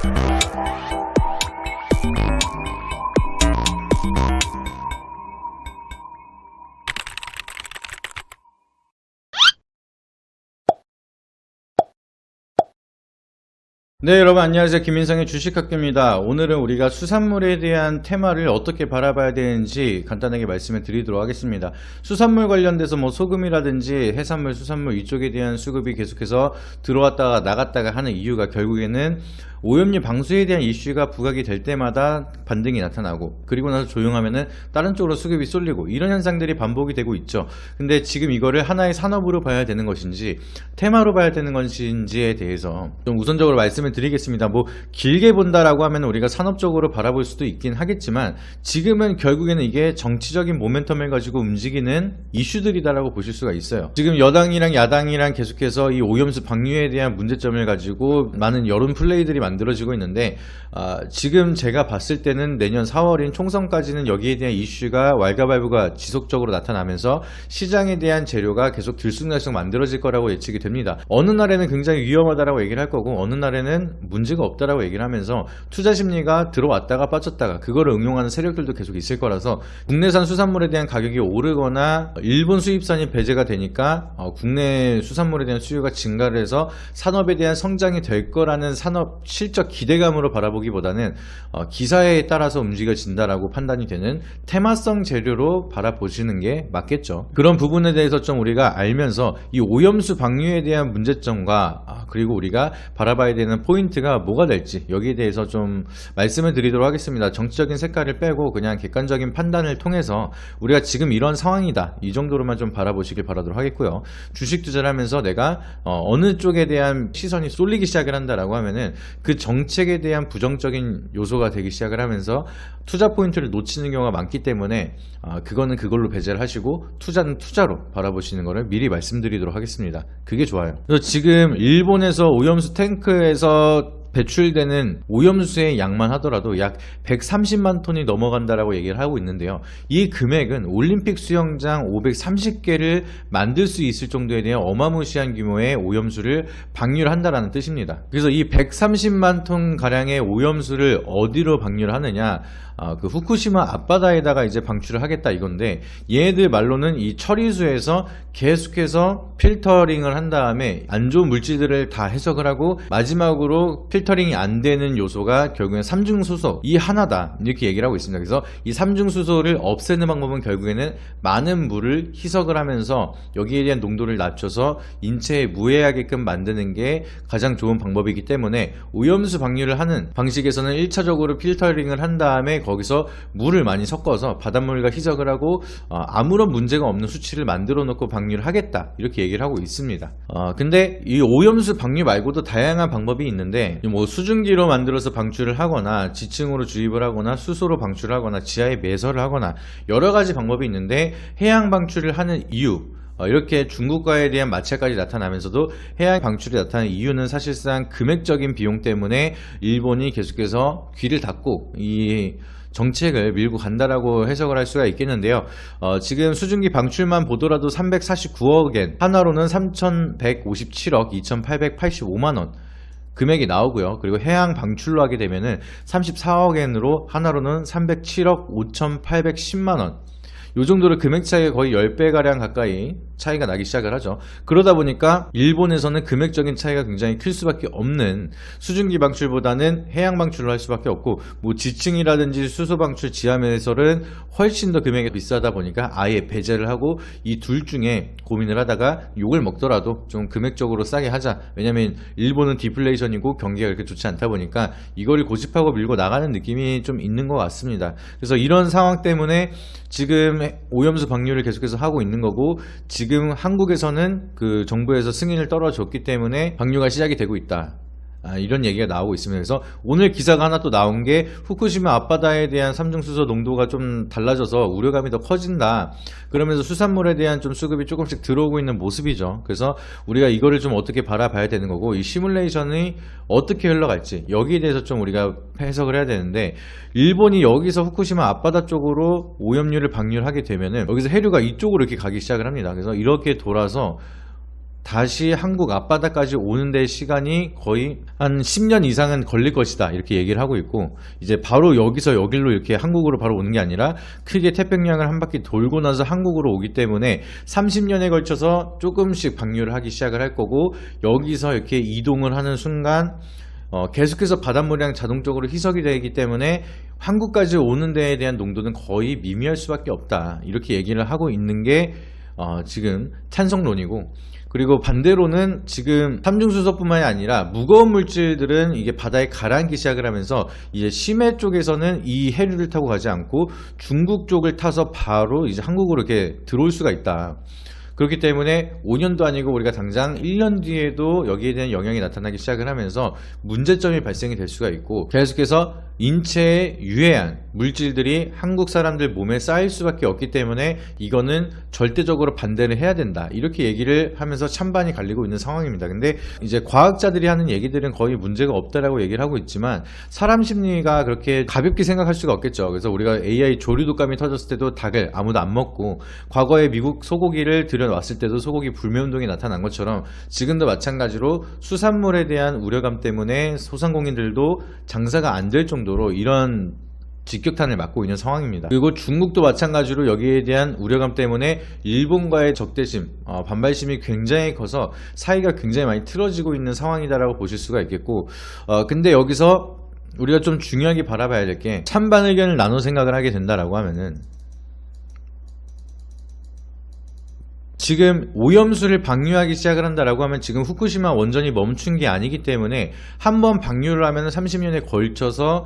네, 여러분 안녕하세요. 김인성의 주식학교입니다. 오늘은 우리가 수산물에 대한 테마를 어떻게 바라봐야 되는지 간단하게 말씀을 드리도록 하겠습니다. 수산물 관련돼서 뭐 소금이라든지 해산물, 수산물 이쪽에 대한 수급이 계속해서 들어왔다가 나갔다가 하는 이유가 결국에는 오염류 방수에 대한 이슈가 부각이 될 때마다 반등이 나타나고, 그리고 나서 조용하면은 다른 쪽으로 수급이 쏠리고, 이런 현상들이 반복이 되고 있죠. 근데 지금 이거를 하나의 산업으로 봐야 되는 것인지 테마로 봐야 되는 것인지에 대해서 좀 우선적으로 말씀을 드리겠습니다. 뭐 길게 본다라고 하면 우리가 산업적으로 바라볼 수도 있긴 하겠지만, 지금은 결국에는 이게 정치적인 모멘텀을 가지고 움직이는 이슈들이다라고 보실 수가 있어요. 지금 여당이랑 야당이랑 계속해서 이 오염수 방류에 대한 문제점을 가지고 많은 여론 플레이들이 만들어지고 있는데, 지금 제가 봤을 때는 내년 4월인 총선까지는 여기에 대한 이슈가 왈가왈부가 지속적으로 나타나면서 시장에 대한 재료가 계속 들쑥날쑥 만들어질 거라고 예측이 됩니다. 어느 날에는 굉장히 위험하다라고 얘기를 할 거고, 어느 날에는 문제가 없다라고 얘기를 하면서 투자 심리가 들어왔다가 빠졌다가 그거를 응용하는 세력들도 계속 있을 거라서, 국내산 수산물에 대한 가격이 오르거나 일본 수입산이 배제가 되니까 국내 수산물에 대한 수요가 증가를 해서 산업에 대한 성장이 될 거라는 산업 실적 기대감으로 바라보기보다는 기사에 따라서 움직여진다라고 판단이 되는 테마성 재료로 바라보시는 게 맞겠죠. 그런 부분에 대해서 좀 우리가 알면서 이 오염수 방류에 대한 문제점과 그리고 우리가 바라봐야 되는 포인트가 뭐가 될지, 여기에 대해서 좀 말씀을 드리도록 하겠습니다. 정치적인 색깔을 빼고 그냥 객관적인 판단을 통해서 우리가 지금 이런 상황이다, 이 정도로만 좀 바라보시길 바라도록 하겠고요. 주식 투자를 하면서 내가 어느 쪽에 대한 시선이 쏠리기 시작을 한다라고 하면은 그 정책에 대한 부정적인 요소가 되기 시작을 하면서 투자 포인트를 놓치는 경우가 많기 때문에 그거는 그걸로 배제를 하시고 투자는 투자로 바라보시는 거를 미리 말씀드리도록 하겠습니다. 그게 좋아요. 그래서 지금 일본에서 오염수 탱크에서 배출되는 오염수의 양만 하더라도 약 130만 톤이 넘어간다라고 얘기를 하고 있는데요. 이 금액은 올림픽 수영장 530개를 만들 수 있을 정도에 대한 어마무시한 규모의 오염수를 방류를 한다라는 뜻입니다. 그래서 이 130만 톤 가량의 오염수를 어디로 방류를 하느냐, 그 후쿠시마 앞바다에다가 이제 방출을 하겠다 이건데, 얘네들 말로는 이 처리수에서 계속해서 필터링을 한 다음에 안 좋은 물질들을 다 해석을 하고 마지막으로 필터링이 안 되는 요소가 결국엔 삼중수소 이 하나다, 이렇게 얘기를 하고 있습니다. 그래서 이 삼중수소를 없애는 방법은 결국에는 많은 물을 희석을 하면서 여기에 대한 농도를 낮춰서 인체에 무해하게끔 만드는 게 가장 좋은 방법이기 때문에, 오염수 방류를 하는 방식에서는 1차적으로 필터링을 한 다음에 거기서 물을 많이 섞어서 바닷물과 희석을 하고 아무런 문제가 없는 수치를 만들어 놓고 방류를 하겠다, 이렇게 얘기를 하고 있습니다. 근데 이 오염수 방류 말고도 다양한 방법이 있는데, 뭐 수증기로 만들어서 방출을 하거나 지층으로 주입을 하거나 수소로 방출을 하거나 지하에 매설을 하거나 여러 가지 방법이 있는데, 해양 방출을 하는 이유, 이렇게 중국과에 대한 마찰까지 나타나면서도 해양 방출이 나타나는 이유는 사실상 금액적인 비용 때문에 일본이 계속해서 귀를 닫고 이 정책을 밀고 간다라고 해석을 할 수가 있겠는데요. 지금 수증기 방출만 보더라도 349억엔, 하나로는 3,157억 2,885만원 금액이 나오고요. 그리고 해양 방출로 하게 되면은 34억엔으로 하나로는 307억 5,810만원, 요 정도로 금액 차이가 거의 10배가량 가까이 차이가 나기 시작을 하죠. 그러다 보니까 일본에서는 금액적인 차이가 굉장히 클 수밖에 없는, 수증기 방출보다는 해양 방출을 할 수밖에 없고, 뭐 지층이라든지 수소 방출, 지하 매설은 훨씬 더 금액이 비싸다 보니까 아예 배제를 하고 이 둘 중에 고민을 하다가 욕을 먹더라도 좀 금액적으로 싸게 하자, 왜냐면 일본은 디플레이션이고 경기가 그렇게 좋지 않다 보니까 이거를 고집하고 밀고 나가는 느낌이 좀 있는 것 같습니다. 그래서 이런 상황 때문에 지금 오염수 방류를 계속해서 하고 있는 거고, 지금 한국에서는 그 정부에서 승인을 떨어졌기 때문에 방류가 시작이 되고 있다, 이런 얘기가 나오고 있습니다. 그래서 오늘 기사가 하나 또 나온 게, 후쿠시마 앞바다에 대한 삼중수소 농도가 좀 달라져서 우려감이 더 커진다, 그러면서 수산물에 대한 좀 수급이 조금씩 들어오고 있는 모습이죠. 그래서 우리가 이거를 좀 어떻게 바라봐야 되는 거고, 이 시뮬레이션이 어떻게 흘러갈지, 여기에 대해서 좀 우리가 해석을 해야 되는데, 일본이 여기서 후쿠시마 앞바다 쪽으로 오염류를 방류를 하게 되면은 여기서 해류가 이쪽으로 이렇게 가기 시작을 합니다. 그래서 이렇게 돌아서 다시 한국 앞바다까지 오는데 시간이 거의 한 10년 이상은 걸릴 것이다 이렇게 얘기를 하고 있고, 이제 바로 여기서 여길로 이렇게 한국으로 바로 오는 게 아니라 크게 태평양을 한 바퀴 돌고 나서 한국으로 오기 때문에 30년에 걸쳐서 조금씩 방류를 하기 시작을 할 거고, 여기서 이렇게 이동을 하는 순간 계속해서 바닷물이랑 자동적으로 희석이 되기 때문에 한국까지 오는 데에 대한 농도는 거의 미미할 수밖에 없다 이렇게 얘기를 하고 있는 게 지금 찬성론이고, 그리고 반대로는 지금 삼중수소뿐만이 아니라 무거운 물질들은 이게 바다에 가라앉기 시작을 하면서 이제 심해 쪽에서는 이 해류를 타고 가지 않고 중국 쪽을 타서 바로 이제 한국으로 이렇게 들어올 수가 있다. 그렇기 때문에 5년도 아니고 우리가 당장 1년 뒤에도 여기에 대한 영향이 나타나기 시작을 하면서 문제점이 발생이 될 수가 있고, 계속해서 인체에 유해한 물질들이 한국 사람들 몸에 쌓일 수밖에 없기 때문에 이거는 절대적으로 반대를 해야 된다 이렇게 얘기를 하면서 찬반이 갈리고 있는 상황입니다. 근데 이제 과학자들이 하는 얘기들은 거의 문제가 없다라고 얘기를 하고 있지만 사람 심리가 그렇게 가볍게 생각할 수가 없겠죠. 그래서 우리가 AI 조류 독감이 터졌을 때도 닭을 아무도 안 먹고, 과거에 미국 소고기를 들여왔을 때도 소고기 불매운동이 나타난 것처럼 지금도 마찬가지로 수산물에 대한 우려감 때문에 소상공인들도 장사가 안 될 정도로 이런 직격탄을 맞고 있는 상황입니다. 그리고 중국도 마찬가지로 여기에 대한 우려감 때문에 일본과의 적대심, 반발심이 굉장히 커서 사이가 굉장히 많이 틀어지고 있는 상황이다라고 보실 수가 있겠고, 근데 여기서 우리가 좀 중요하게 바라봐야 될 게, 찬반 의견을 나눠 생각을 하게 된다라고 하면은, 지금 오염수를 방류하기 시작을 한다라고 하면 지금 후쿠시마 원전이 멈춘 게 아니기 때문에 한번 방류를 하면 30년에 걸쳐서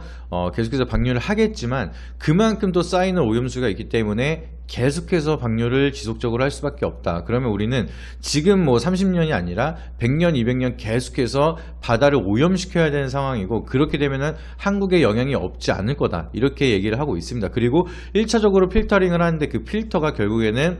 계속해서 방류를 하겠지만, 그만큼 또 쌓이는 오염수가 있기 때문에 계속해서 방류를 지속적으로 할 수밖에 없다. 그러면 우리는 지금 뭐 30년이 아니라 100년, 200년 계속해서 바다를 오염시켜야 되는 상황이고, 그렇게 되면은 한국에 영향이 없지 않을 거다 이렇게 얘기를 하고 있습니다. 그리고 1차적으로 필터링을 하는데 그 필터가 결국에는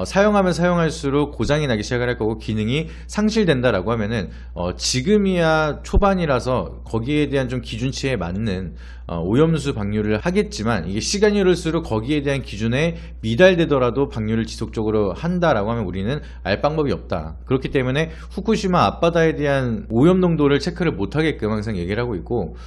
사용하면 사용할수록 고장이 나기 시작을 할 거고 기능이 상실된다라고 하면은 지금이야 초반이라서 거기에 대한 좀 기준치에 맞는 오염수 방류를 하겠지만, 이게 시간이 흐를수록 거기에 대한 기준에 미달되더라도 방류를 지속적으로 한다라고 하면 우리는 알 방법이 없다. 그렇기 때문에 후쿠시마 앞바다에 대한 오염 농도를 체크를 못하게끔 항상 얘기를 하고 있고,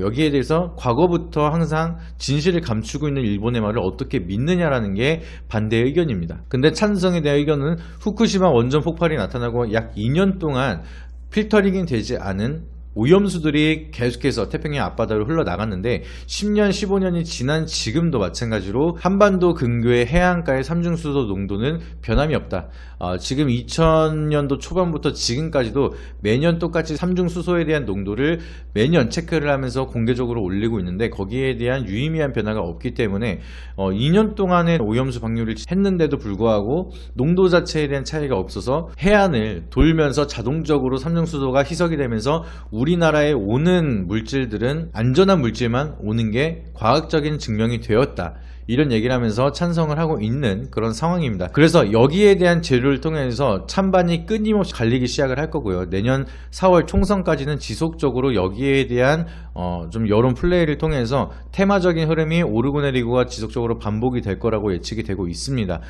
여기에 대해서 과거부터 항상 진실을 감추고 있는 일본의 말을 어떻게 믿느냐라는 게 반대의 의견입니다. 근데 찬성에 대한 의견은 후쿠시마 원전 폭발이 나타나고 약 2년 동안 필터링이 되지 않은 오염수들이 계속해서 태평양 앞바다로 흘러나갔는데, 10년, 15년이 지난 지금도 마찬가지로 한반도 근교의 해안가의 삼중수소 농도는 변함이 없다. 지금 2000년도 초반부터 지금까지도 매년 똑같이 삼중수소에 대한 농도를 매년 체크를 하면서 공개적으로 올리고 있는데, 거기에 대한 유의미한 변화가 없기 때문에 2년 동안의 오염수 방류를 했는데도 불구하고 농도 자체에 대한 차이가 없어서 해안을 돌면서 자동적으로 삼중수소가 희석이 되면서 우리나라에 오는 물질들은 안전한 물질만 오는 게 과학적인 증명이 되었다. 이런 얘기를 하면서 찬성을 하고 있는 그런 상황입니다. 그래서 여기에 대한 재료를 통해서 찬반이 끊임없이 갈리기 시작을 할 거고요. 내년 4월 총선까지는 지속적으로 여기에 대한 좀 여론 플레이를 통해서 테마적인 흐름이 오르고 내리고가 지속적으로 반복이 될 거라고 예측이 되고 있습니다.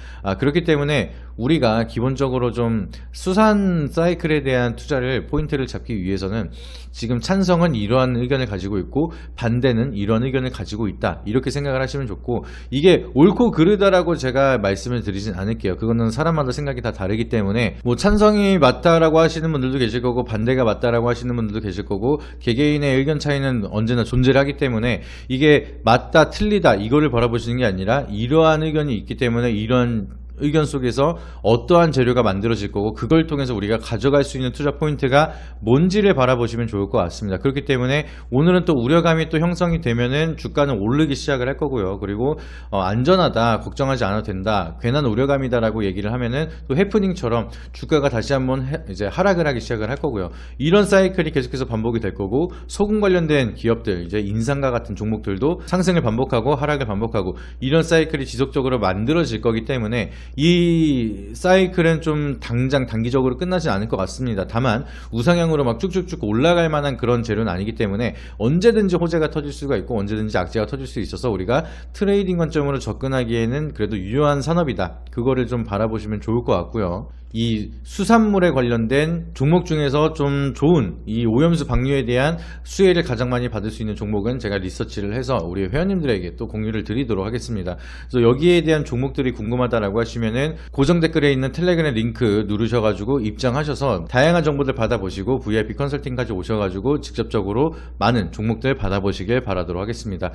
그렇기 때문에 우리가 기본적으로 좀 수산 사이클에 대한 투자를 포인트를 잡기 위해서는 지금 찬성은 이러한 의견을 가지고 있고 반대는 이러한 의견을 가지고 있다, 이렇게 생각을 하시면 좋고, 이게 옳고 그르다라고 제가 말씀을 드리진 않을게요. 그거는 사람마다 생각이 다 다르기 때문에 뭐 찬성이 맞다라고 하시는 분들도 계실 거고 반대가 맞다라고 하시는 분들도 계실 거고, 개개인의 의견 차이는 언제나 존재를 하기 때문에 이게 맞다 틀리다 이거를 바라보시는 게 아니라, 이러한 의견이 있기 때문에 이런 의견 속에서 어떠한 재료가 만들어질 거고 그걸 통해서 우리가 가져갈 수 있는 투자 포인트가 뭔지를 바라보시면 좋을 것 같습니다. 그렇기 때문에 오늘은 또 우려감이 또 형성이 되면은 주가는 오르기 시작을 할 거고요. 그리고 안전하다, 걱정하지 않아도 된다, 괜한 우려감이다 라고 얘기를 하면은 또 해프닝처럼 주가가 다시 한번 이제 하락을 하기 시작을 할 거고요. 이런 사이클이 계속해서 반복이 될 거고, 소금 관련된 기업들, 이제 인상과 같은 종목들도 상승을 반복하고 하락을 반복하고 이런 사이클이 지속적으로 만들어질 거기 때문에 이 사이클은 좀 당장 단기적으로 끝나지 않을 것 같습니다. 다만 우상향으로 막 쭉쭉쭉 올라갈 만한 그런 재료는 아니기 때문에 언제든지 호재가 터질 수가 있고 언제든지 악재가 터질 수 있어서 우리가 트레이딩 관점으로 접근하기에는 그래도 유효한 산업이다, 그거를 좀 바라보시면 좋을 것 같고요. 이 수산물에 관련된 종목 중에서 좀 좋은 이 오염수 방류에 대한 수혜를 가장 많이 받을 수 있는 종목은 제가 리서치를 해서 우리 회원님들에게 또 공유를 드리도록 하겠습니다. 그래서 여기에 대한 종목들이 궁금하다라고 하시면은 고정 댓글에 있는 텔레그램 링크 누르셔가지고 입장하셔서 다양한 정보들 받아보시고 VIP 컨설팅까지 오셔가지고 직접적으로 많은 종목들 받아보시길 바라도록 하겠습니다.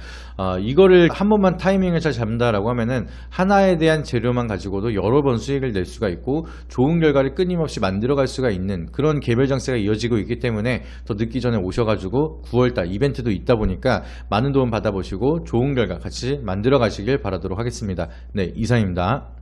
이거를 한 번만 타이밍을 잘 잡는다라고 하면은 하나에 대한 재료만 가지고도 여러 번 수익을 낼 수가 있고 좋은 결과를 끊임없이 만들어갈 수가 있는 그런 개별 장세가 이어지고 있기 때문에 더 늦기 전에 오셔가지고 9월달 이벤트도 있다 보니까 많은 도움 받아보시고 좋은 결과 같이 만들어 가시길 바라도록 하겠습니다. 네, 이상입니다.